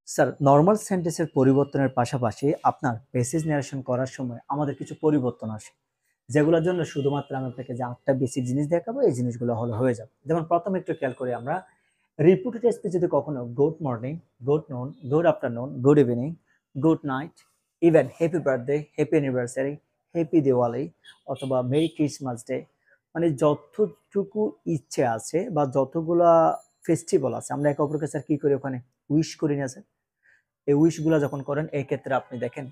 Sir, normal সেন্টেন্সের পরিবর্তনের পাশাপাশি আপনার প্যাসেজ ন্যারেশন করার সময় আমাদের কিছু পরিবর্তন আসে, যেগুলোর জন্য শুধুমাত্র আমি আপনাকে যে ৮টা বেসিক জিনিস দেখাবো এই জিনিসগুলো হলে হয়ে যাবে। যেমন প্রথমে একটু খেয়াল করি আমরা, রিপিটেড স্পিচ যদি কখনো গুড মর্নিং, গুড নুন, good afternoon, good evening, good night, even happy birthday, happy anniversary, happy Diwali অথবা মেরি ক্রিসমাস ডে, মানে যতটুকু ইচ্ছে আছে বা যতগুলা ফেস্টিভ্যাল আছে আমরা একে অপরকে স্যার কি করি ওখানে উইশ করি না স্যার? এই উইশ গুলা যখন করেন এই ক্ষেত্রে আপনি দেখেন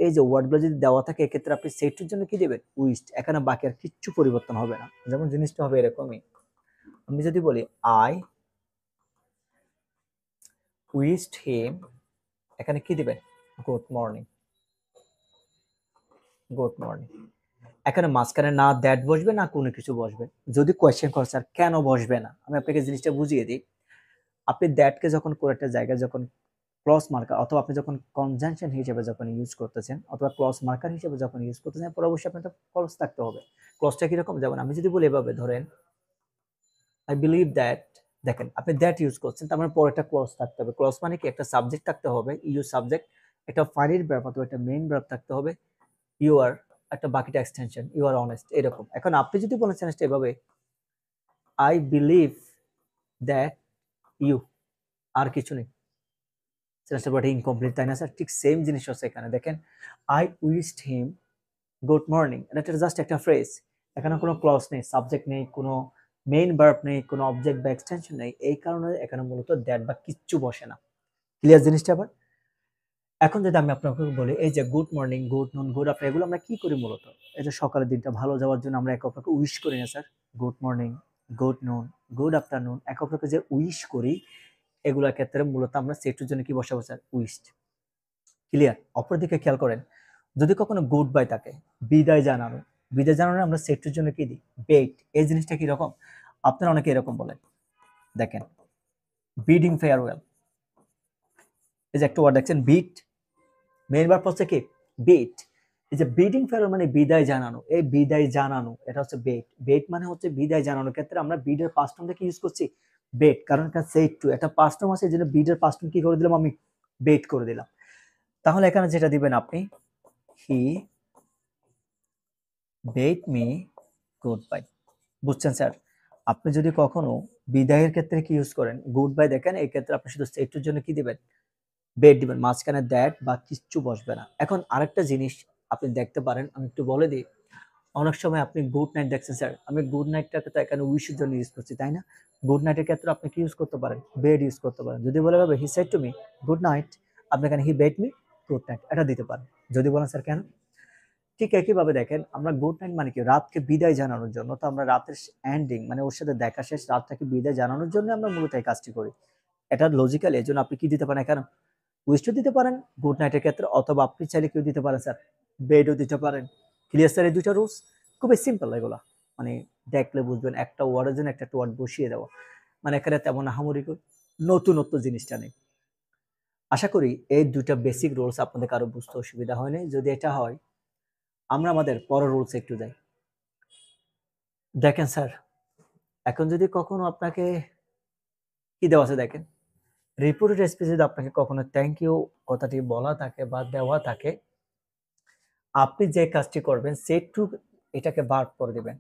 এই যে ওয়ার্ড গুলো যদি দেওয়া থাকে এক্ষেত্রে আপনি সেটটির জন্য কি দিবেন উইশ, এখানে বাকি আর কিচ্ছু পরিবর্তন হবে না। যেমন জিনিসটা হবে এরকমই, আমি যদি বলি আই উইশড হিম, এখানে কি দিবেন গুড মর্নিং, গুড মর্নিং। এখানে মাঝখানে না দ্যাট বসবে না কোনো কিছু বসবে। যদি কোয়েশ্চেন করে স্যার কেন বসবে না, আমি আপনাকে জিনিসটা বুঝিয়ে দিই। আপনি দ্যাটকে যখন কোনো একটা জায়গায় যখন ক্লজ মার্কার অথবা আপনি যখন কনজাংশন হিসেবে যখন ইউজ করতেছেন অথবা ক্লজ মার্কার হিসেবে যখন ইউজ করতেছেন পরে অবশ্যই আপনার ক্লজ থাকতে হবে। ক্লজটা কিরকম, যেমন আমি যদি বলি এভাবে ধরেন আই বিলিভ দ্যাট, দেখেন আপনি দ্যাট ইউজ করছেন তার মানে পরে একটা ক্লজ থাকতে হবে। ক্লজ মানে কি, একটা সাবজেক্ট থাকতে হবে, ইউ সাবজেক্ট, একটা ফাইনাইট ভার্ব অথবা একটা মেইন ভার্ব থাকতে হবে, ইউ আর, একটা বাকিটা এক্সটেনশন ইউ আর অনেস্ট, এরকম। এখন আপনি যদি বলেন সেন্সটা এভাবে আই বিলিভ দ্যাট ইউ, আর কিছু নেই, সেন্সটা বডি ইনকমপ্লিট, তাই না স্যার? ঠিক সেম জিনিস হচ্ছে এখানে দেখেন, I wished him good morning, এটা জাস্ট একটা ফ্রেজ, এখানে কোনো ক্লজ নেই, সাবজেক্ট নেই, কোনো মেইন ভার্ব নেই, কোনো অবজেক্ট বা এক্সটেনশন নেই, এই কারণে এখানে মূলত দ্যাট বা কিচ্ছু বসে না। ক্লিয়ার জিনিসটা? আবার এখন যদি আমি আপনাকে বলি এই যে গুড মর্নিং, গুড নুন, গুড আফটার, এগুলো আমরা কি করি মূলত? এই যে সকালের দিনটা ভালো যাওয়ার জন্য আমরা একে অপরকে উইশ করি না স্যার? গুড মর্নিং, গুড নুন, গুড আফটারনুন, একে অপরকে যে উইশ করি এগুলোর ক্ষেত্রে মূলত আমরা সেটুর জন্য কি বসাবো স্যার? উইশড। ক্লিয়ার? অপরদিকে খেয়াল করেন, যদি কখনো গুড বাই থাকে, বিদায় জানানো, বিদায় জানানো আমরা সেটুর জন্য কি দিই? বেট। এই জিনিসটা কি রকম? আপনারা অনেকে এরকম বলেন, দেখেন বিডিং ফেয়ারওয়েল, এই যে একটা ওয়ার্ড দেখছেন বিট, মেইন ভার্ব হচ্ছে কি বিট। এই যে বিডিং ফেয়ারওয়েল মানে বিদায় জানানো, এই বিদায় জানানো এটা হচ্ছে বেট। বেট মানে হচ্ছে বিদায় জানানোর ক্ষেত্রে আমরা বিডের পাস্ট ফর্মটা কি ইউজ করছি? বেট। কারণ এটা সেট টু, এটা পাস্ট ফর্ম আছে, এই জন্য বিডের পাস্ট ফর্ম কি করে দিলাম আমি? বেট করে দিলাম। তাহলে এখানে যেটা দিবেন আপনি, হি বেট মি গুড বাই। বুঝছেন স্যার? আপনি যদি কখনো বিদায়ের ক্ষেত্রে কি ইউজ করেন গুড বাই, দেখেন এই ক্ষেত্রে আপনি শুধু সেট টুর জন্য কি দিবেন? বেট দিবেন, মাঝখানে দ্যাট বা কিচ্ছু বসবে না। এখন আরেকটা জিনিস আপনি দেখতে পারেন, আমি একটু বলে দিই, অনেক সময় আপনি গুড নাইট দেখছেন স্যার, আমি গুড নাইটটাকে তো এখানে উইশের জন্য ইউজ করছি, তাই না? গুড নাইটের ক্ষেত্রে আপনি কি ইউজ করতে পারেন? বেড ইউজ করতে পারেন। যদি বলে ভাবে হি said to me good night, আপনি এখানে হি বেড মি গুড নাইট এটা দিতে পারেন। যদি বলেন স্যার কেন, ঠিক একইভাবে দেখেন আমরা গুড নাইট মানে কি, রাতকে বিদায় জানানোর জন্য, তো আমরা রাতের এন্ডিং মানে ওর সাথে দেখা শেষ, রাতটাকে বিদায় জানানোর জন্য আমরা মূলত এই কাজটি করি। এটা লজিক্যাল, এই জন্য আপনি কি দিতে পারেন এখানে? উইশও দিতে পারেন গুড নাইটের ক্ষেত্রে, অথবা আপনি চাইলে কেউ দিতে পারেন স্যার বেডও দিতে পারেন। Clear sir? এই দুইটা রুলস খুবই সিম্পল এগুলা, মানে দেখলে বুঝবেন একটা ওয়ার্ডের জন্য একটা ওয়ার্ড বসিয়ে দেওয়া, মানে এখানে তেমন আহামরি নতুনত্ব জিনিসটা নেই। আশা করি এই দুইটা বেসিক রুলস আপনাদের কারো বুঝতে অসুবিধা হয়নি। যদি এটা হয় আমরা আমাদের পরের রুলস একটু যাই। দেখেন স্যার, এখন যদি কখনো আপনাকে কি দেওয়া আছে দেখেন, রিপোর্টেড স্পিচে যদি আপনাকে কখনো থ্যাংক ইউ কথাটি বলা থাকে বা দেওয়া থাকে, আপনি যে কাজটি করবেন সেটু এটাকে ভার্ব করে দিবেন।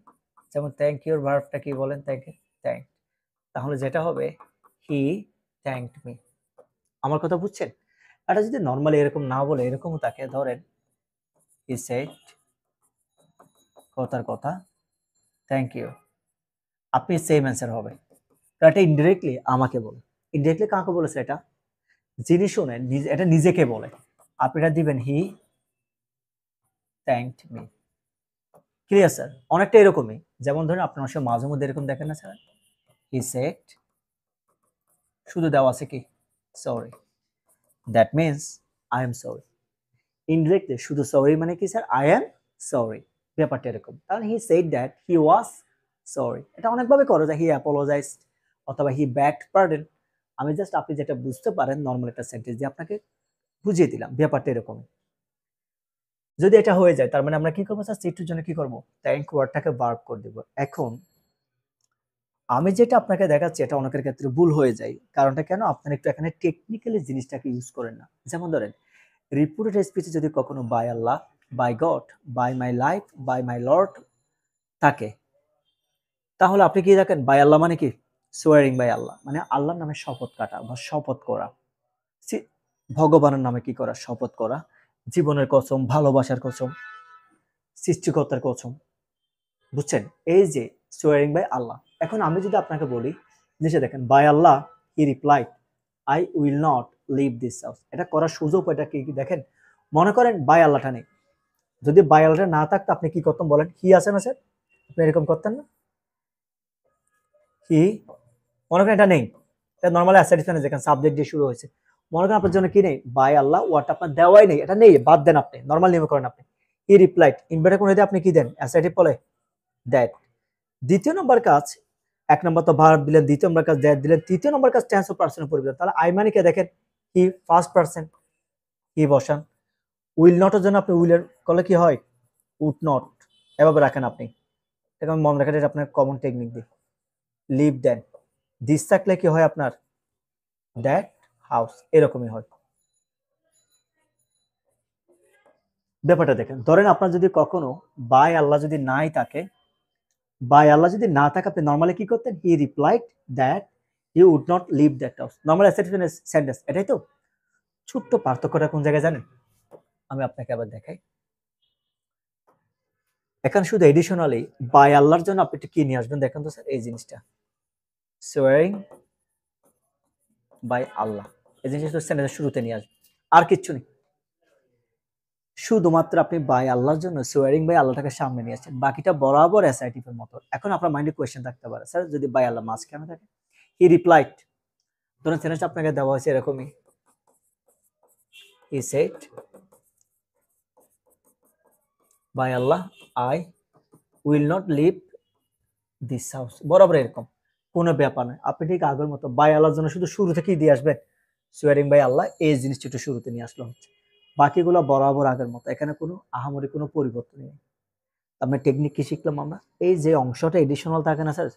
যেমন থ্যাংক ইউর ভার্বটা কি বলেন? Thank, thank. তাহলে যেটা হবে হি থ্যাঙ্কড মি। আমার কথা বুঝছেন? এটা যদি নরমালি এরকম না বলে এরকমও থাকে, ধরেন হি সেড, কথার কথা, থ্যাংক ইউ, আপনি সেম অ্যান্সার হবে। এটা ইনডিরেক্টলি আমাকে বলে। ইনডিরেক্টলি কাকে বলেছে এটা? যিনি শোনেন এটা নিজেকে বলে। আপনি এটা দিবেন হি থ্যাঙ্কড মি। Clear sir? অনেকটা এরকমই, যেমন ধরেন আপনার অবশ্যই মাঝে মধ্যে এরকম দেখেন না স্যার, হি সেড, শুধু দেওয়া আছে কি sorry, that means I am sorry. Indirectly শুধু সরি মানে কি স্যার? I am sorry. ব্যাপারটা এরকম। তাহলে he said that he was sorry, এটা অনেকভাবে করা যায়, হি অ্যাপোলোজাইজড অথবা হি ব্যাকড পার্ডন। আমি জাস্ট আপনি যেটা বুঝতে পারেন নর্মাল একটা সেন্টেন্স দিয়ে আপনাকে বুঝিয়ে দিলাম, ব্যাপারটা এরকম। যদি এটা হয়ে যায় তার মানে আমরা কি করবো স্যার? সেটুর জন্য কি করবো? থ্যাংক ওয়ার্ডটাকে ভার্ব করে দেবো। এখন আমি যেটা আপনাকে দেখাচ্ছি এটা অনেকের ক্ষেত্রে ভুল হয়ে যায়। কারণটা কেন? আপনারা একটু এখানে টেকনিক্যালি জিনিসটাকে ইউজ করেন না। যেমন ধরেন রিপুটেড স্পিচে যদি কখনো by Allah, by God, by my life, by my lord থাকে, তাহলে আপনি কি দেখেন বাই আল্লাহ মানে কি? সোয়ারিং বাই আল্লাহ মানে আল্লাহর নামে শপথ কাটা বা শপথ করা। ভগবানের নামে কি করা? শপথ করা। জীবনের কসম, ভালোবাসার কসম, সৃষ্টিকর্তার কসম। বুঝছেন? এই যে সোয়ারিং বাই আল্লাহ। এখন আমি যদি আপনাকে বলি, নিচে দেখেন by Allah he replied I will not leave this house. এটা করার সুযোগ এটা কি দেখেন? মনে করেন বাই আল্লাহটা নেই। যদি বাই আল্লাহটা না থাকতো আপনি কি করতেন বলেন? হি আছে না স্যার? আপনি এরকম করতেন না? হি, মনে করেন এটা নেই। এটা নরমাল অ্যাসাইড যেখানে সাবজেক্ট দিয়ে শুরু হয়েছে। মনে করেন আপনার জন্য কি নেই? বাই আল্লাহ ওয়ার্ডটা আপনার দেওয়াই নেই। এটা নেই, বাদ দেন আপনি। নরমাল নিয়মে করেন আপনি। হি রিপ্লাইড ইনভার্টার কোন আপনি কি দেন? অ্যাসাইটিভ বলে দ্যাট। দ্বিতীয় নম্বর কাজ, এক নম্বর তো ভার্ব দিলেন, দ্বিতীয় নম্বর কাজ দ্যাট দিলেন, তৃতীয় নম্বর কাজ টেন্স ও পার্সনের পরিবর্তন। তাহলে আই মানে কে দেখেন? হি ফার্স্ট পার্সন, হি বসান। উইল নটের জন্য আপনি উইলের করলে কি হয়? উড নট এভাবে রাখেন আপনি। এটা মনে রাখেন, এটা আপনার কমন টেকনিক দিয়ে। Leave then. দিস থাকলে কি হয় আপনার? দ্যাট হাউস, এরকমই হয়। ব্যাপারটা দেখেন, ধরেন আপনার যদি কখনো বাই আল্লাহ যদি নাই থাকে, বাই আল্লাহ যদি না থাকে আপনি নরমালি কি করতেন? He replied that he would not leave that house. Normal sentence, এটাই তো। ছোট্ট পার্থক্যটা কোন জায়গায় জানেন? আমি আপনাকে আবার দেখাই। এখানে শুধু এডিশনালি বাই আল্লাহর জন্য আপনি একটু কি নিয়ে আসবেন দেখেন তো স্যার, এই জিনিসটা সোয়ারিং বাই আল্লাহ, এই জিনিসটা সেন্টেন্সের শুরুতে নিয়ে আসবেন। আর কিচ্ছু নেই, শুধুমাত্র আপনি বাই আল্লাহর জন্য সোয়ারিং বাই আল্লাহটাকে সামনে নিয়ে আসছেন, বাকিটা বরাবর অ্যাসাইটিভের মতো। এখন আপনার মাইন্ডে কোয়েশ্চেন থাকতে পারে, স্যার যদি বাই আল্লাহ মাঝখানে থাকে? হি রিপ্লাইড, ধরুন সেন্টেন্স আপনাকে দেওয়া হয়েছে এরকমই, he said by Allah I will not leave this house, বরাবর এরকম, কোনো ব্যাপার নয়। আপনি ঠিক আগের মতো বাই আল্লাহর জন্য শুধু শুরু থেকেই দিয়ে আসবেন সোয়ারিং বাই আল্লাহ, এই জিনিসটা একটু শুরুতে নিয়ে আসলো হচ্ছে, বাকিগুলো বরাবর আগের মতো, এখানে কোনো আহামরি কোনো পরিবর্তন নেই। আমরা টেকনিক কি শিখলাম আমরা? এই যে অংশটা এডিশনাল থাকে না স্যার,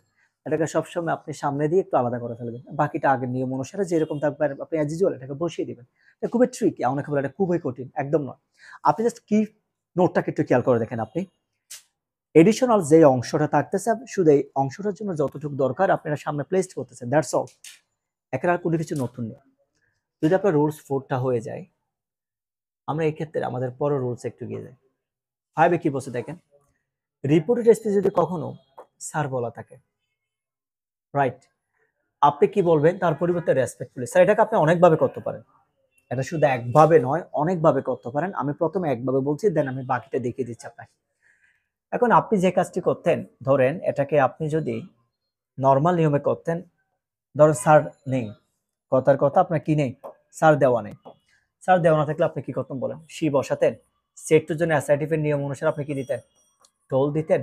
এটাকে সবসময় আপনি সামনে দিয়ে একটু আলাদা করে ফেলবেন, বাকিটা আগের নিয়ম অনুসারে যেরকম থাকবে আপনি অ্যাজ ইউজুয়াল এটাকে বসিয়ে দিবেন। এটা খুবই ট্রিকি, অনেকে বলে এটা খুবই কঠিন, একদম নয়। আপনি জাস্ট কি নোটটাকে একটু খেয়াল করে দেখেন, আপনি এডিশনাল যে অংশটা থাকতেছে শুধু এই অংশটার জন্য যতটুকু দরকার আপনারা সামনে প্লেস করতেছেন, দ্যাটস অল। এখানে আর কোনো কিছু নতুন নেই। যদি আপনার রুলস 4টা হয়ে যায়, আমরা এই ক্ষেত্রে আমাদের পরের রুলস একটু গিয়ে যাই। 5 কি বলছে দেখেন, রিপোর্টেড স্পিচ যদি কখনো স্যার বলা থাকে, রাইট, আপনি কি বলবেন তার পরিবর্তে রেসপেক্টফুলি। স্যার এটাকে আপনি অনেকভাবে করতে পারেন, এটা শুধু একভাবে নয় অনেকভাবে করতে পারেন। আমি প্রথমে একভাবে বলছি, দেন আমি বাকিটা দেখিয়ে দিচ্ছি আপনাকে। এখন আপনি যে কাজটি করতেন, ধরেন এটাকে আপনি যদি নর্মাল নিয়মে করতেন, ধরেন স্যার নেই, কথার কথা আপনার কি নেই? স্যার দেওয়া নেই। স্যার দেওয়া না থাকলে আপনি কি করতেন বলেন? সি বসাতেন। সেট টুর জন্য অ্যাসার্টিভের নিয়ম অনুসারে আপনি কি দিতেন? টোল দিতেন,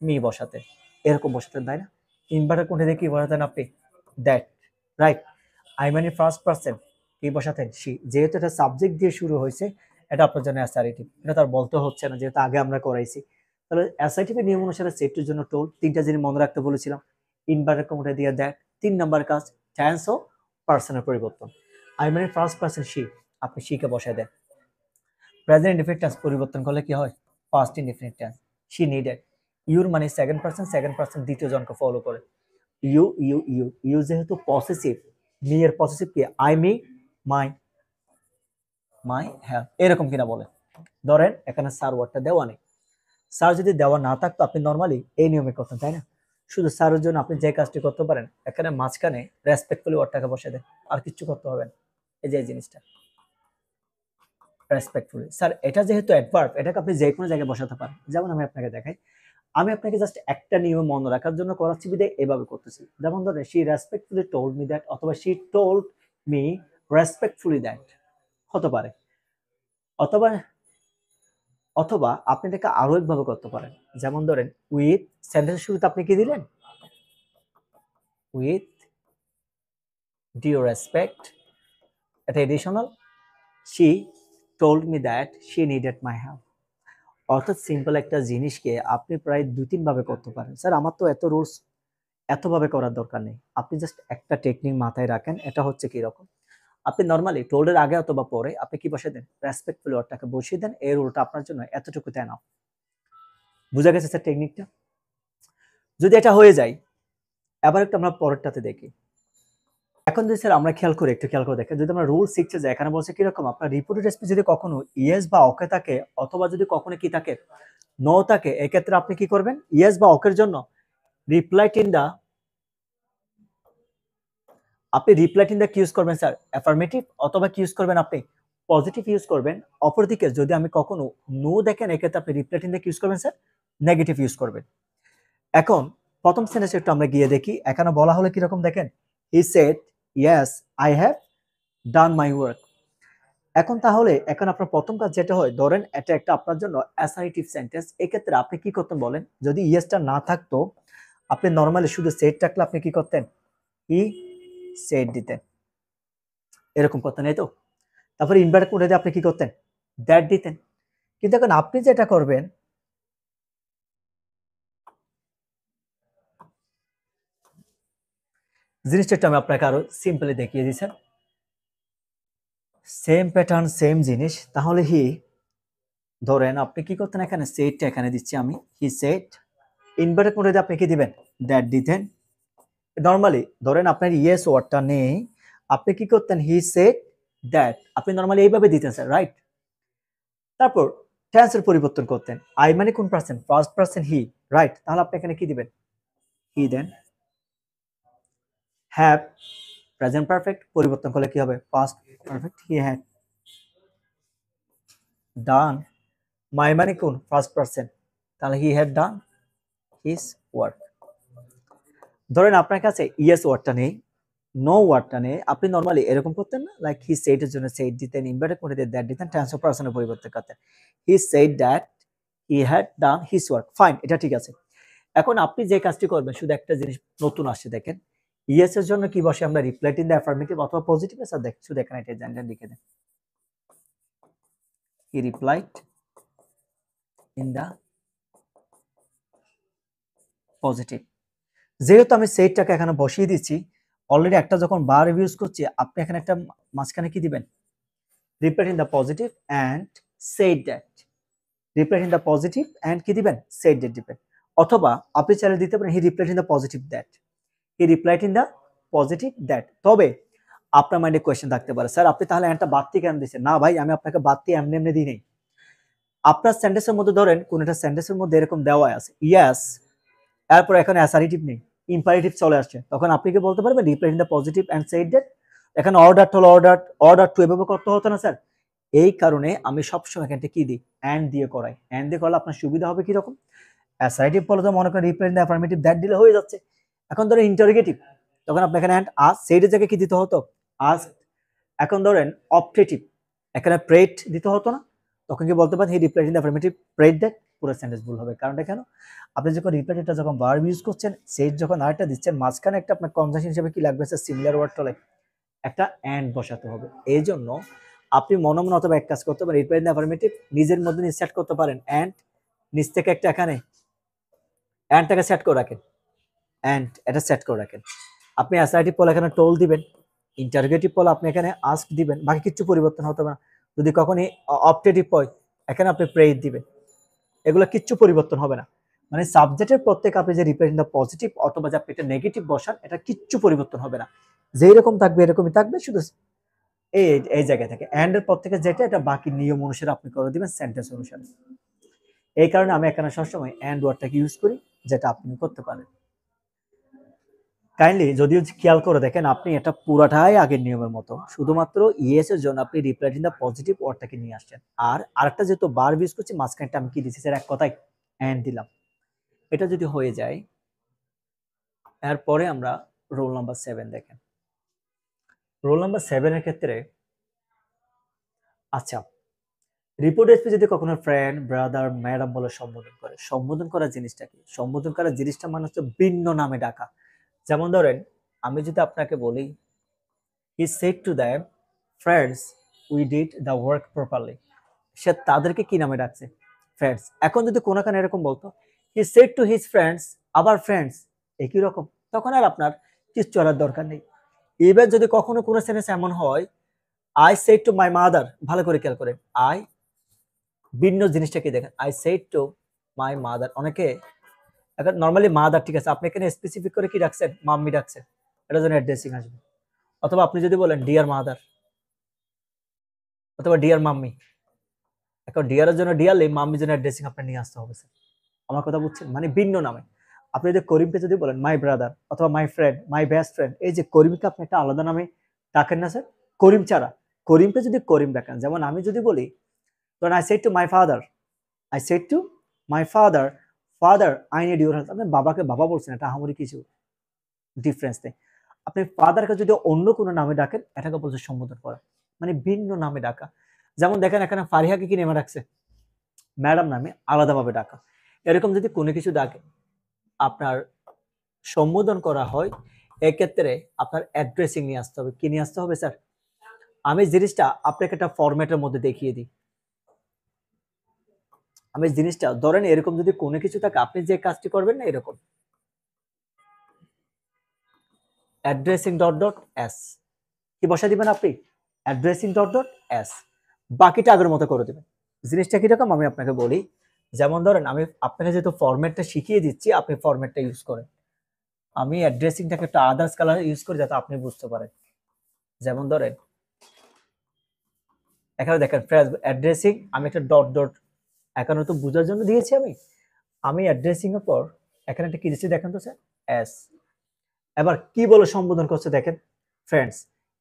মি বসাতেন, এরকম বসাতেন, তাই না? ইনভার্টার কোনটা দিয়ে কি বসাতেন আপনি? That, right. আই মানে ফার্স্ট পার্সন, কি বসাতেন? সি। যেহেতু এটা সাবজেক্ট দিয়ে শুরু হয়েছে, এটা আপনার জন্য অ্যাসার্টিভ, এটা তার বলতে হচ্ছে না যেহেতু আগে আমরা করাইছি। তাহলে অ্যাসার্টিভের নিয়ম অনুসারে সেট টুর জন্য টোল, তিনটা জিনিস মনে রাখতে বলেছিলাম। ইনভার্টার কোনটা দিয়ে দ্যাট, 3 নাম্বার কাজ টেন্স ও পার্সনের পরিবর্তন। আই মানে ফার্স্ট পার্সন সি, আপনি সি কে বসায় দেন। প্রেজেন্ট ইনডিফিনিট টেন্স পরিবর্তন করলে কি হয়? Past indefinite tense, she needed. Your মানে সেকেন্ড পার্সন দ্বিতীয় জনকে ফলো করে। ইউ ইউ ইউ ইউ যেহেতু পসেসিভ, মি এর পসেসিভ কি? I, me, my, my have, এরকম কিনা বলে। ধরেন এখানে স্যার ওয়ার্ডটা দেওয়া নেই, স্যার যদি দেওয়া না থাকতো আপনি নর্মালি এই নিয়মে করতেন, তাই না? শুধু স্যারের জন্য আপনি যে কাজটি করতে পারেন, এখানে মাঝখানে রেসপেক্টফুলি ওয়ার্ডটাকে বসে দেন, আর কিছু করতে হবে না। এই যে এই জিনিসটা রেসপেক্টফুলি, স্যার এটা যেহেতু অ্যাডভার্ব, এটাকে আপনি যে কোনো জায়গায় বসাতে পারেন। যেমন আমি আপনাকে দেখাই, আমি আপনাকে জাস্ট একটা নিয়ম মনে রাখার জন্য করাচ্ছি বিদায় এভাবে করতেছি। যেমন ধরেন she respectfully told me that, অথবা she told me respectfully that হতে পারে। অথবা অথবা আপনি এটাকে আরো একভাবে করতে পারেন। যেমন ধরেন উইথ, সেন্টেন্সের শুরুতে আপনি কি দিলেন? উইথ ডিউ রেসপেক্ট, এটা additional, she told me that she needed my help. অর্থাৎ সিম্পল একটা জিনিসকে আপনি প্রায় 2-3 ভাবে করতে পারেন। স্যার আমার তো এত রুলস এতভাবে করার দরকার নেই। আপনি জাস্ট একটা টেকনিক মাথায় রাখেন। এটা হচ্ছে কি রকম? আপনি নরমালি টোল্ড এর আগে অথবা পরে আপনি কি বসায় দেন? রেসপেক্টফুল ওয়ার্ডটাকে বসিয়ে দেন। এর উল্টা আপনার জন্য এতটুকুতে এনাফ। বুঝা গেছে স্যার টেকনিকটা? যদি এটা হয়ে যায়, এবার একটু আমরা পরেরটাতে দেখি। এখন যদি স্যার আমরা একটু খেয়াল করে দেখেন, যদি আমরা রুল 6 এ যাই, এখানে বলছে কিরকম? আপনার রিপোর্টেড স্পিচ যদি কখনো ইয়েস বা ওকে থাকে, অথবা যদি কখনো কি থাকে? নো থাকে, এক্ষেত্রে আপনি কি করবেন? ইয়েস বা ওকের জন্য রিপ্লাই ইন দা আপনি রিপ্লাই ইন দা কি ইউজ করবেন স্যার? অ্যাফার্মেটিভ, অথবা কি ইউজ করবেন আপনি? পজিটিভ ইউজ করবেন। অপরদিকে যদি আমি কখনো নো দেখেন, এক্ষেত্রে আপনি রিপ্লাই ইন দা কি ইউজ করবেন স্যার? নেগেটিভ ইউজ করবেন। এখন প্রথম সেন্টেন্সে একটু আমরা গিয়ে দেখি। এখানে বলা হলো কিরকম দেখেন? He said yes I have done my work. এখন তাহলে এখন আপনার প্রথম কাজ যেটা হয়, ধরেন এটা একটা আপনার জন্য অ্যাসার্টিভ সেন্টেন্স। এক্ষেত্রে আপনি কি করতেন বলেন? যদি ইয়েসটা না থাকতো, আপনি নরমালি শুধু সেড থাকলে আপনি কি করতেন? হি সেড দিতেন, এরকম করতেন, এই তো। তারপরে ইনভার্টেড কোডে আপনি কি করতেন? দ্যাট দিতেন। কিন্তু এখন আপনি যেটা করবেন, জিনিসটা একটু আমি আপনাকে আরো সিম্পলি দেখিয়ে দিচ্ছেন। সেম প্যাটার্ন, সেম জিনিস। তাহলে ধরেন আপনি কি করতেন? এখানে সেটটা এখানে দিচ্ছি আমি, হি সেট। ইনভার্টেড কোডে আপনি কি দিবেন? দ্যাট দিতেন। নরমালি ধরেন আপনার ইয়েস ওয়ার্ডটা নেই, আপনি কি করতেন? He said that. আপনি নরমালি এইভাবে দিতেন স্যার, রাইট? তারপর টেন্সের পরিবর্তন করতেন। আই মানে কোন person? First person he, right? তাহলে আপনি এখানে কি দিবেন? হি দেন। হ্যাভ প্রেজেন্ট পারফেক্ট পরিবর্তন করলে কি হবে? Past perfect, he had done. My মানে কোন? ফার্স্ট পার্সন, তাহলে he had done his work. ধরেন আপনার কাছে ইয়েস ওয়ার্ডটা নেই, নো ওয়ার্ডটা নেই, আপনি নরমালি এরকম করতেন না? লাইক হি সেড এর জন্য সেড দিতেন, ইনভার্টেড কোডে দিয়ে দ্যাট দিতেন, ট্রান্সফার পারসনের পরিবর্তন করতেন। He said that he had done his work. Fine, এটা ঠিক আছে। এখন আপনি যে কাজটি করবেন, শুধু একটা জিনিস নতুন আসছে দেখেন। ইয়েস এর জন্য কি বসে? আমরা রিপ্লাই ইন দ্য অ্যাফার্মেটিভ অথবা পজিটিভ। স্যার দেখ, শুধু এখানে এটা জানলেন, লিখে দেন he replied in the positive. যেহেতু আমি সেটটাকে এখানে বসিয়ে দিচ্ছি, অলরেডি একটা যখন বার ইউজ করছি, আপনি এখানে একটা মাঝখানে কি দিবেন? Reply in the positive and said that. Reply in the positive and কি দিবেন? সেড দ্যাট দিবেন। অথবা আপনি চাইলে দিতে পারেন he replied in the positive that. He replied in the positive that. তবে আপনার মাইন্ডে কোয়েশ্চেন থাকতে পারে, স্যার আপনি তাহলে একটা বাড়তি কেন দিচ্ছেন? না ভাই, আমি আপনাকে বাড়তি এমনি এমনি দিই নাই। আপনার সেন্টেন্সের মধ্যে ধরেন কোন একটা সেন্টেন্সের মধ্যে এরকম দেওয়া আছে ইয়েস, এরপর এখানে অ্যাসার্টিভ নেই, ইম্পারেটিভ চলে আসছে, তখন আপনি কি বলতে পারবেন? Reply in the positive and said that. এখানে অর্ডার হলো অর্ডার টু, এভাবে করতে হতো না স্যার? এই কারণে আমি সবসময় এখানটা কি দিই? অ্যান্ড দিয়ে করাই। অ্যান্ড দিয়ে করলে আপনার সুবিধা হবে কি রকম? অ্যাসার্টিভ বলে তো মনে করেন reply in the affirmative that দিলে হয়ে যাচ্ছে। এখন ধরেন ইন্টারোগেটিভ, তখন আপনি এখানে অ্যান্ড আস্ক, সেইডের জায়গায় কি দিতে হতো? আস্ক। এখন ধরেন অপটেটিভ, এখানে প্রেট দিতে হতো না? তখন কি বলতে পারেন he replied in the affirmative প্রেট that? পুরো সেন্টেন্স ভুল হবে। কারণটা কেন? আপনি যখন রিপ্লাইডটা যখন ভার্ব ইউজ করছেন, সেট যখন আরেকটা দিচ্ছেন, মাঝখানে একটা আপনার কনজাংশন হিসেবে কি লাগবে স্যার? সিমিলার ওয়ার্ড টলে একটা অ্যান্ড বসাতে হবে। এই জন্য আপনি মনে মনে অথবা এক কাজ করতে পারেন, রিপ্লাইড ইন দ্য অ্যাফার্মেটিভ নিজের মধ্যে সেট করতে পারেন অ্যান্ড, নিচ থেকে একটা এখানে অ্যান্ডটাকে সেট করে রাখেন, অ্যান্ড এটা সেট করে রাখেন। আপনি অ্যাসার্টিভ বলে এখানে টোল দিবেন, ইন্টারোগেটিভ বলে আপনি এখানে আস্ক দিবেন, বাকি কিছু পরিবর্তন হতে পারে না। যদি কখনই অপটেটিভ হয়, এখানে আপনি প্রেট দিবেন, এগুলো কিচ্ছু পরিবর্তন হবে না। মানে সাবজেক্টের প্রত্যেক আপনি যে রিপ্লাই ইন দা পজিটিভ অথবা যে আপনি একটা নেগেটিভ বসান, এটা কিচ্ছু পরিবর্তন হবে না। যেই রকম থাকবে এরকমই থাকবে, শুধু এই এই জায়গা থেকে এন্ড এর পর থেকে যেটা, এটা বাকি নিয়ম অনুসারে আপনি করে দিবেন, সেন্টেন্স অনুসারে। এই কারণে আমি এখানে সবসময় এন্ড ওয়ার্ডটাকে ইউজ করি, যেটা আপনি করতে পারেন। কাইন্ডলি যদিও খেয়াল করে দেখেন, আপনি এটা পুরাটাই আগের নিয়মের মতো, শুধুমাত্র ইয়েস এর জন্য আপনি রিপ্লাই ইন দা পজিটিভ ওয়ার্ডটাকে নিয়ে আসছেন। আর আরেকটা যেহেতু বার ইউজ করছি, মাঝখানটা আমি কি দিচ্ছি স্যার? এক কথায় এন্ড দিলাম। এটা যদি হয়ে যায়, এরপরে আমরা রোল নাম্বার 7 দেখেন। রোল নাম্বার 7 এর ক্ষেত্রে, আচ্ছা, রিপোর্ট এসপি যদি কখনো ফ্রেন্ড, ব্রাদার, ম্যাডাম বলে সম্বোধন করে, সম্বোধন করার জিনিসটা কি? সম্বোধন করার জিনিসটা মানে হচ্ছে ভিন্ন নামে ডাকা। যেমন ধরেন, আমি যদি আপনাকে বলি he said to them friends we did the work properly, সে তাদেরকে কি নামে ডাকছে? ফ্রেন্ডস। এখন যদি কোনোখানে এরকম বলতো হি সেড টু হিজ ফ্রেন্ডস, আবার ফ্রেন্ডস, একই রকম, তখন আর আপনার কিছু চলার দরকার নেই। ইভেন যদি কখনো কোনো সেন্টেন্স এমন হয়, I said to my mother, ভালো করে খেয়াল করেন, আই ভিন্ন জিনিসটা কি দেখেন, I said to my mother. অনেকে এখন নরমালি মাদার ঠিক আছে, আপনি এখানে স্পেসিফিক করে কি রাখছেন, মাম্মি রাখছেন, এটা জন্য অ্যাড্রেসিং আসবে। অথবা আপনি যদি বলেন ডিয়ার মাদার অথবা ডিয়ার মাম্মি, এখন ডিয়ারের জন্য ডিয়ারলি, মাম্মির জন্য অ্যাড্রেসিং আপনার নিয়ে আসতে হবে স্যার। আমার কথা বুঝছেন, মানে ভিন্ন নামে। আপনি যদি করিমকে যদি বলেন মাই ব্রাদার অথবা my friend, my best friend, এই যে করিমকে আপনি একটা আলাদা নামে ডাকেন না স্যার, করিম ছাড়া। করিমকে যদি করিম ডাকেন, যেমন আমি যদি বলি, ধরুন I said to my father, I said to my father, father I need your help. আপনি বাবাকে বাবা বলছেন, এটা আহামরি কিছু ডিফারেন্স নেই। আপনি ফাদারকে যদি অন্য কোনো নামে ডাকেন, এটাকে বলছে সম্বোধন করা, মানে ভিন্ন নামে ডাকা। যেমন দেখেন এখানে ফারিহাকে কি নামে রাখছে, ম্যাডাম নামে আলাদাভাবে ডাকা। এরকম যদি কোনো কিছু ডাকে আপনার সম্বোধন করা হয়, এক্ষেত্রে আপনার অ্যাড্রেসিং নিয়ে আসতে হবে। কি নিয়ে আসতে হবে স্যার? আমি জিনিসটা আপনাকে একটা ফরম্যাটের মধ্যে দেখিয়ে দিই। আমি জিনিসটা ধরেন এরকম যদি কোনো কিছু থাকে, আপনি যে কাজটি করবেন না, এরকম অ্যাড্রেসিং ডট ডট এস কি বসা দিবেন আপনি, অ্যাড্রেসিং ডট ডট এস, বাকিটা আগের মতো করে দেবেন। জিনিসটা কিরকম আমি আপনাকে বলি, যেমন ধরেন আমি আপনাকে যেহেতু ফরম্যাটটা শিখিয়ে দিচ্ছি, আপনি ফরম্যাটটা ইউজ করেন। আমি অ্যাড্রেসিংটাকে একটা আদার্স কালার ইউজ করি যাতে আপনি বুঝতে পারেন। যেমন ধরেন এখানে দেখেন ফ্রেজ অ্যাড্রেসিং, আমি একটা ডট ডট এখানে তো বোঝার জন্য দিয়েছি। আমি অ্যাড্রেসিং এর পর এখানে একটা কি দিচ্ছি দেখেন তো স্যার, এস। এবার কি বলে সম্বোধন করছে দেখেন, ফ্রেন্ডস,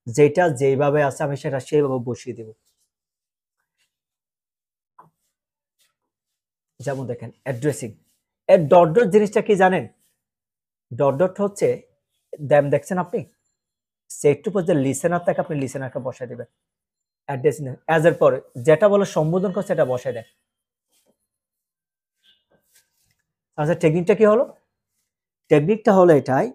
যেটা যেভাবে আছে আমি সেটা সেইভাবে বসিয়ে দেব। যেমন দেখেন অ্যাড্রেসিং এর ডট ডট জিনিসটা কি জানেন, ডট ডট হচ্ছে দ্যাম, দেখছেন আপনি সেট টু যে লিসেনার থাকে, আপনি লিসেনারকে বসায় দিবেন অ্যাড্রেসিং এজ এর পরে, যেটা বলে সম্বোধন করছে এটা বসায় দেন। আচ্ছা টেকনিকটা কি হলো, টেকনিকটা হলো এটাই,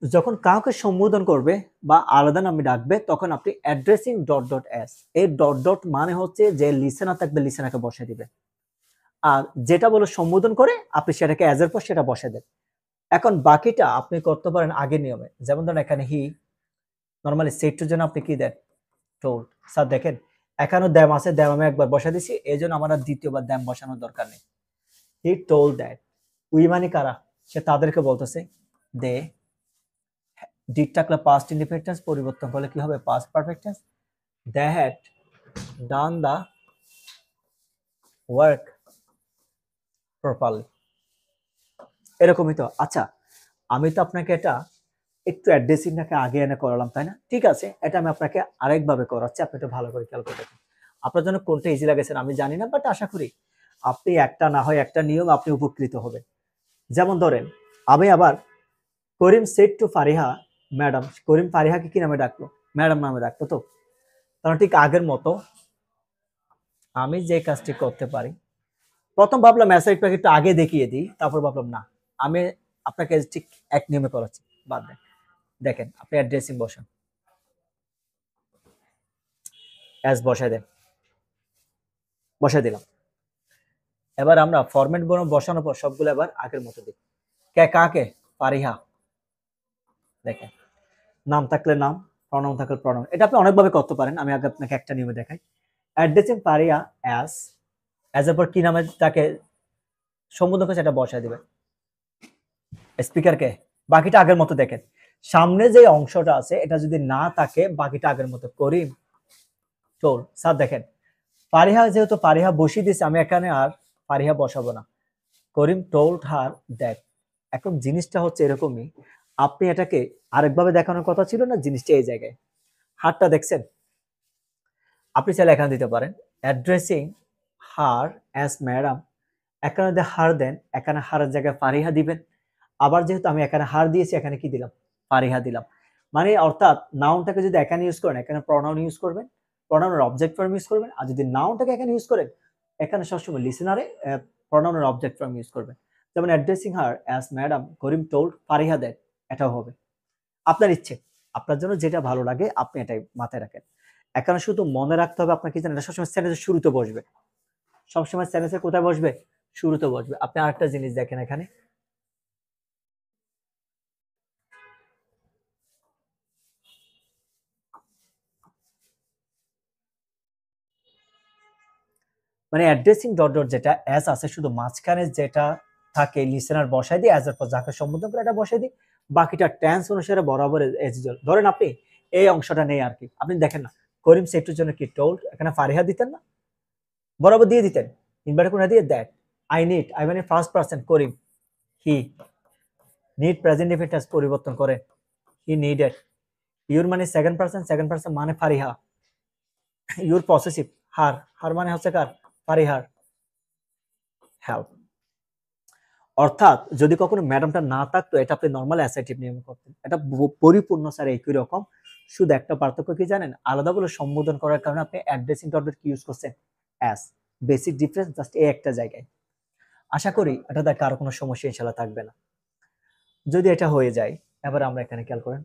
যখন কাউকে সম্বোধন করবে বা আলাদা নামে ডাকবে, তখন আপনি অ্যাড্রেসিং ডট ডট এস, এই ডট ডট মানে হচ্ছে যে লিসেনার থাকবে লিসেনারকে বসে দিবে, আর যেটা বলে সম্বোধন করে আপনি সেটাকে এজ এর পর সেটা বসে দেন। এখন বাকিটা আপনি করতে পারেন আগের নিয়মে। যেমন ধরেন এখানে হি, নরমালি সেটটার জন্য আপনি কি দেন, টোল্ড। স্যার দেখেন এখানেও দ্যাম আছে, দ্যাম আমি একবার বসা দিছি, এই জন্য আমার আর দ্বিতীয়বার দ্যাম বসানোর দরকার নেই। হি টোল্ড দ্যাট, উই মানে কারা, সে তাদেরকে বলতেছে, দে, ডিড থাকলে পাস্ট ইনডিফিনিট পরিবর্তন করলে কি হবে, past perfect tense, they had done the work properly, এরকমই তো। আচ্ছা আমি তো আপনাকে এটা একটু অ্যাড্রেসিংটাকে আগে এনে করালাম, তাই না? ঠিক আছে, এটা আমি আপনাকে আরেকভাবে করাচ্ছি, আপনি একটু ভালো করে খেয়াল করে দেখুন। আপনার জন্য কোনটা ইজি লাগেছে আমি জানি না, বাট আশা করি আপনি একটা না হয় একটা নিয়ম আপনি উপকৃত হবেন। যেমন ধরেন আমি আবার করিম সেড টু ফারিহা ম্যাডাম, করিম ফারিহাকে কি নামে ডাকলো, ম্যাডাম নামে ডাকতো। তো কারণ ঠিক আগের মতো আমি যে কাজটি করতে পারি, প্রথম ভাবলাম মেসেজ প্যাকেটটা আগে দেখিয়ে দিই, তারপর ভাবলাম না, আমি আপনাকে ঠিক এক নিয়মে করাচ্ছি, বাদ দেন। দেখেন আপনি অ্যাড্রেসিং বসান, অ্যাজ বসাই দেন, বসাই দিলাম। এবার আমরা ফরম্যাট বসানোর পর সবগুলো এবার আগের মতো দিই। কে কাকে, ফারিহা, দেখেন নাম থাকলে নাম, প্রনাউন থাকলে প্রনাউন, এটা আপনি অনেকভাবে করতে পারেন, আমি আগে আপনাকে একটা নিয়মে দেখাই। অ্যাড্রেসিং ফারিহা অ্যাজ এর পর কি নামে তাকে সম্বোধন করে সেটা বসায় দিবেন, স্পিকারকে, বাকিটা আগের মতো। দেখেন সামনে যে অংশটা আছে এটা যদি না থাকে, বাকিটা আগের মতো। করিম চোর, স্যার দেখেন ফারিহা, যেহেতু ফারিহা বসিয়ে দিয়েছে, আমি এখানে আর ফারিহা বসাবো না, করিম টোল্ড হার দ্যাট। এখন জিনিসটা হচ্ছে এরকমই, আপনি এটাকে আরেকভাবে দেখানোর কথা ছিল না, জিনিসটা এই জায়গায়, হারটা দেখছেন, আপনি চাইলে এখানে দিতে পারেন অ্যাড্রেসিং হার অ্যাজ ম্যাডাম, এখানে যদি হার দেন, এখানে হারের জায়গায় ফারিহা দিবেন। আবার যেহেতু আমি এখানে হার দিয়েছি, এখানে কি দিলাম, ফারিহা দিলাম। মানে অর্থাৎ নাউনটাকে যদি এখানে ইউজ করেন, এখানে প্রনাউন ইউজ করবেন, প্রনাউনের অবজেক্ট ফর্ম ইউজ করবেন। আর যদি নাউনটাকে এখানে ইউজ করেন, এখানে সবসময় লিসেনারে প্রনাউনের অবজেক্ট ফর্ম ইউজ করবেন। যেমন addressing her as madam Karim told Fariha that, এটাও হবে। আপনার ইচ্ছে, আপনার জন্য যেটা ভালো লাগে আপনি এটাই মাথায় রাখেন। এখানে শুধু মনে রাখতে হবে আপনার কি জানেন, এটা সবসময় সেন্টেন্সের শুরুতে বসবে, সবসময় সেন্টেন্সের কোথায় বসবে, শুরুতে বসবে। আপনি আরেকটা জিনিস দেখেন এখানে, মানে অ্যাড্রেসিং ডট ডট যেটা অ্যাজ আছে শুধু মাঝখানে যেটা থাকে লিসেনার বসাই দিই, অ্যাজ এর পর যাকে সম্বোধন করে এটা বসাই দিই, বাকিটা টেন্স অনুসারে বরাবর এজ ইউজুয়াল। ধরেন আপনি এই অংশটা নেই আর কি, আপনি দেখেন না করিম সেটুর জন্য কি টোল্ড, এখানে ফারিহা দিতেন না, বরাবর দিয়ে দিতেন, ইনভার্টার কোণা দিয়ে দ্যাট। আই মানে first person Karim, he need present infinite পরিবর্তন করে হি নিডেড, ইউর মানে সেকেন্ড পারসন মানে ফারিহা, ইউর পসেসিভ হার মানে হচ্ছে কার, ফারিহার, হেল্প। অর্থাৎ যদি কখনো ম্যাডামটা না থাকতো এটা আপনি নর্মাল অ্যাসাইটিভ নিয়মে করতেন, এটা পরিপূর্ণ স্যার একই রকম, শুধু একটা পার্থক্য কি জানেন, আলাদা বলে সম্বোধন করার কারণে আপনি অ্যাড্রেসিং ডট ডট কি ইউজ করছেন, অ্যাস। বেসিক ডিফারেন্স জাস্ট এই একটা জায়গায়। আশা করি এটা দেখ কারো কোনো সমস্যা ইনশাআল্লাহ থাকবে না। যদি এটা হয়ে যায়, এবার আমরা এখানে খেয়াল করেন,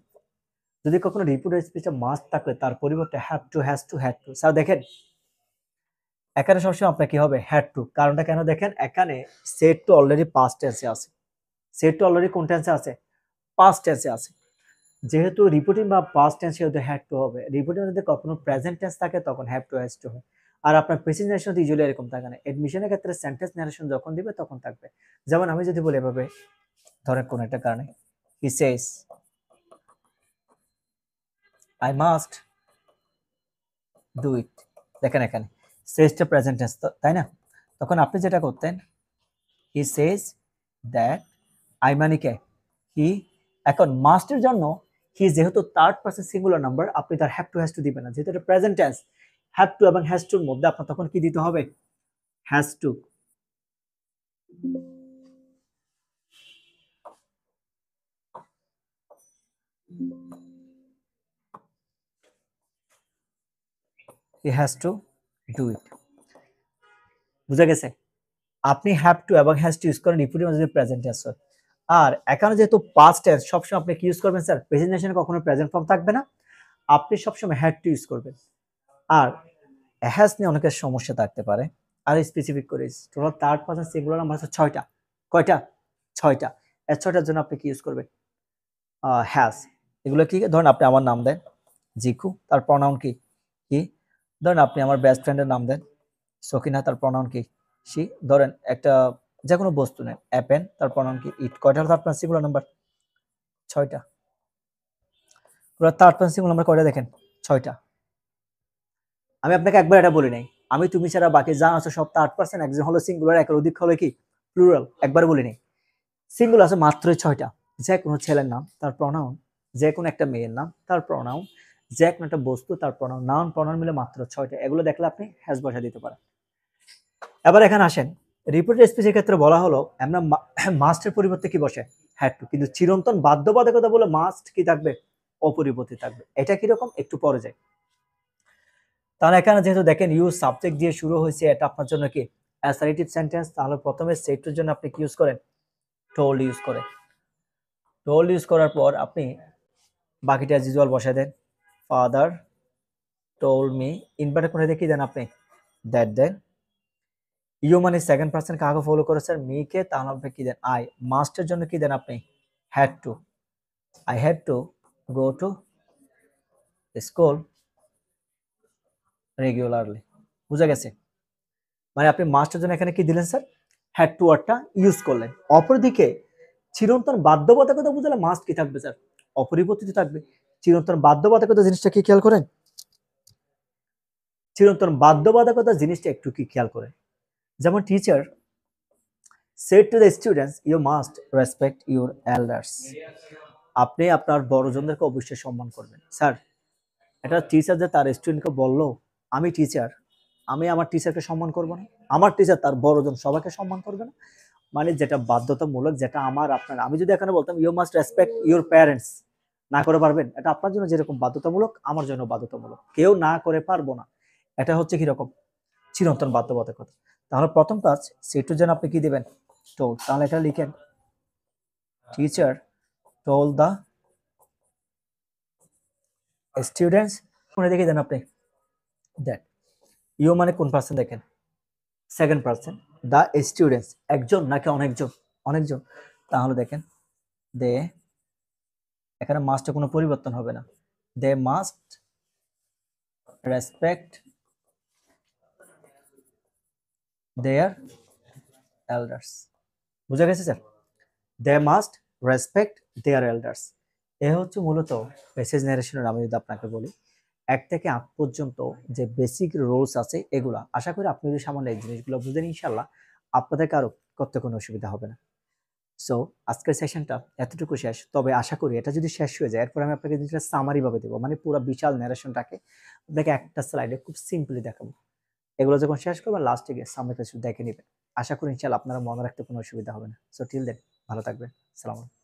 যদি কখনো রিপিটেড স্পিচটা মাস্ট থাকলে তার পরিবর্তে have to, has to, had to. Sir দেখেন এখানে সবসময় আপনার কি হবে, হ্যাড টু। কারণটা কেন দেখেন, এখানে সেট টু অলরেডি পাস্ট টেন্সে আছে, সেট টু অলরেডি কোন টেন্সে আছে, পাস্ট টেন্সে আছে। যেহেতু রিপোর্টিং বা পাস্ট টেন্স সেহেতু হ্যাড টু হবে, রিপোর্টিং যদি কখনো প্রেজেন্ট টেন্স থাকে তখন হ্যাভ টু, হ্যাজ টু হয়। আর আপনার প্রেজেন্টেশন ইউজুয়ালি এরকম থাকে না, এডমিশনের ক্ষেত্রে সেন্টেন্স নারেশন যখন দিবে তখন থাকবে। যেমন আমি যদি বলি এভাবে, ধরেন কোন একটা কারণে he says I must do it, দেখেন এখানে সেজটা প্রেজেন্ট টেন্স, তাই না? তখন আপনি যেটা করতেন, হি সেজ দ্যাট, আই মানে কে, হি। এখন মাস্টের জন্য হি যেহেতু থার্ড পারসন সিঙ্গুলার নাম্বার, আপনি তার হ্যাভ টু, হ্যাজ টু দিবেন না, যেহেতু এটা প্রেজেন্ট টেন্স। হ্যাভ টু এবং হ্যাজ টুর মধ্যে আপনার তখন কি দিতে হবে, has to. He has to do it. বুঝা গেছে? আপনি হ্যাভ টু এবং হ্যাজ টু ইউজ করেন রিপিটের মধ্যে প্রেজেন্ট টেন্স হয়। আর এখানে যেহেতু পাস্ট টেন্স, সবসময় আপনি কি ইউজ করবেন স্যার, প্রেজেন্টেশনে কখনো প্রেজেন্ট ফর্ম থাকবে না, আপনি সবসময় হ্যাড টু ইউজ করবেন। আর হ্যাজ নিয়ে অনেকের সমস্যা থাকতে পারে, আর স্পেসিফিক করে total third person singular number হচ্ছে 6টা। কয়টা? 6টা। এর 6টার জন্য আপনি কি ইউজ করবেন, হ্যাজ। এগুলো কি, ধরেন আপনি আমার নাম দেন জিকু, তার প্রনাউন কি, কি। ধরেন আপনি আমার বেস্ট ফ্রেন্ডের নাম দেন সকিনা, তার প্রনাউন কি, সি। ধরেন একটা যে কোনো বস্তু নেন অ্যাপেন, তার প্রনাউন কি, ইট। কয়টা হলো আপনার সিঙ্গুলার নাম্বার, 6টা। পুরো থার্ড পারসন সিঙ্গুলার নাম্বার কয়টা দেখেন, 6টা। আমি আপনাকে একবার এটা বলি নাই, আমি তুমি ছাড়া বাকি যা আছে সব থার্ড পারসন, একজন হলো সিঙ্গুলার, একের অধিক হলো কি প্লুরাল, একবার বলি নাই। সিঙ্গুলার আছে মাত্র 6টা, যে কোনো ছেলের নাম তার প্রনাউন, যে কোনো একটা মেয়ের নাম তার প্রনাউন, যে কোনো একটা বস্তু তার প্রনাউন, নাউন প্রনাউন মিলে মাত্র 6টা। এগুলো দেখলে আপনি হ্যাজ বসা দিতে পারেন। এবার এখানে আসেন, রিপিটেড স্পিচের ক্ষেত্রে বলা হলো আমরা মাস্টের পরিবর্তে কি বসে, হ্যাড টু, কিন্তু চিরন্তন বাধ্যবাধকতা বলে মাস্ট কি থাকবে, অপরিবর্তিত থাকবে। এটা কিরকম একটু পরে যায়। তাহলে এখানে যেহেতু দেখেন ইউজ সাবজেক্ট দিয়ে শুরু হয়েছে, এটা আপনার জন্য কি অ্যাসার্টিভ সেন্টেন্স, তাহলে প্রথমে সেটুর জন্য আপনি কি ইউজ করেন, টোল্ড ইউজ করেন। টোল্ড ইউজ করার পর আপনি বাকিটা অ্যাজ ইউজুয়াল বসায় দেন, ফাদার টোল্ড মি, ইনভার্টার করে দেখি দেন আপনি দ্যাট দেন। ইউ মানে সেকেন্ড পারসন কাকে ফলো করেছেন, মি কে, তাহলে আপনি কি দেন, আই। মাস্টের জন্য কি দেন আপনি, had to, I had to go to school regularly. বুঝা গেছে? মানে আপনি মাস্টের জন্য এখানে কি দিলেন স্যার, হ্যাড টু ওয়ার্ডটা ইউজ করলেন। অপরদিকে চিরন্তন বাধ্যবাধকতা বুঝলে মাস্ট কি থাকবে স্যার, অপরিবর্তিত থাকবে। চিরন্তন বাধ্যবাধকতা জিনিসটা কি খেয়াল করেন, চিরন্তন বাধ্যবাধকতা জিনিসটা একটু কি খেয়াল করেন। যেমন teacher said to the students you must respect your elders, আপনি আপনার বড়জনদেরকে অবশ্যই সম্মান করবেন। স্যার এটা টিচার যে তার স্টুডেন্টকে বললো আমি টিচার, আমি আমার টিচারকে সম্মান করব না, আমার টিচার তার বড়জন সবাইকে সম্মান করবে না, মানে যেটা বাধ্যতামূলক, যেটা আমার আপনার, আমি যদি এখানে বলতাম you must respect your parents, না করে পারবেন, এটা আপনার জন্য যেরকম বাধ্যতামূলক আমার জন্য বাধ্যতামূলক, কেউ না করে পারবো না। এটা হচ্ছে কিরকম, চিরন্তন বাধ্যবাধকতা। তাহলে প্রথম কাজ সেটুর জন্য আপনি কি দিবেন, টোল্ড। তাহলে এটা লিখেন, টিচার টোল্ড দা স্টুডেন্টস, মনে দেখে দেন আপনি দ্যাট। ইউ মানে কোন পার্সন দেখেন, সেকেন্ড পার্সন। দা স্টুডেন্টস একজন নাকি অনেকজন, অনেকজন। তাহলে দেখেন দে, এখানে মাস্টে কোনো পরিবর্তন হবে না, they must respect their elders. বুঝা গেছে স্যার? They must respect their elders. এ হচ্ছে মূলত প্যাসেজ ন্যারেশনের, আমি যদি আপনাকে বলি ১ থেকে ৮ পর্যন্ত যে বেসিক রুলস আছে এগুলা। আশা করি আপনি যদি সামান্য এই জিনিসগুলো বুঝেন ইনশাআল্লাহ আপনাদের কারো করতে কোনো অসুবিধা হবে না। সো আজকের সেশনটা এতটুকু শেষ। তবে আশা করি এটা যদি শেষ হয়ে যায় এরপর আমি আপনাকে জিনিসটা সামারি ভাবে দেব। মানে পুরো বিশাল ন্যারেশনটাকে আপনাকে একটা স্লাইডে খুব সিম্পলি দেখাবো। এগুলো যখন শেষ করবেন লাস্টে গিয়ে সামনে কিছু দেখে নিবেন। আশা করি ইনশাআল্লাহ আপনারা মনে রাখতে কোনো অসুবিধা হবে না। সো টিল দেন ভালো থাকবেন। আসসালামু আলাইকুম।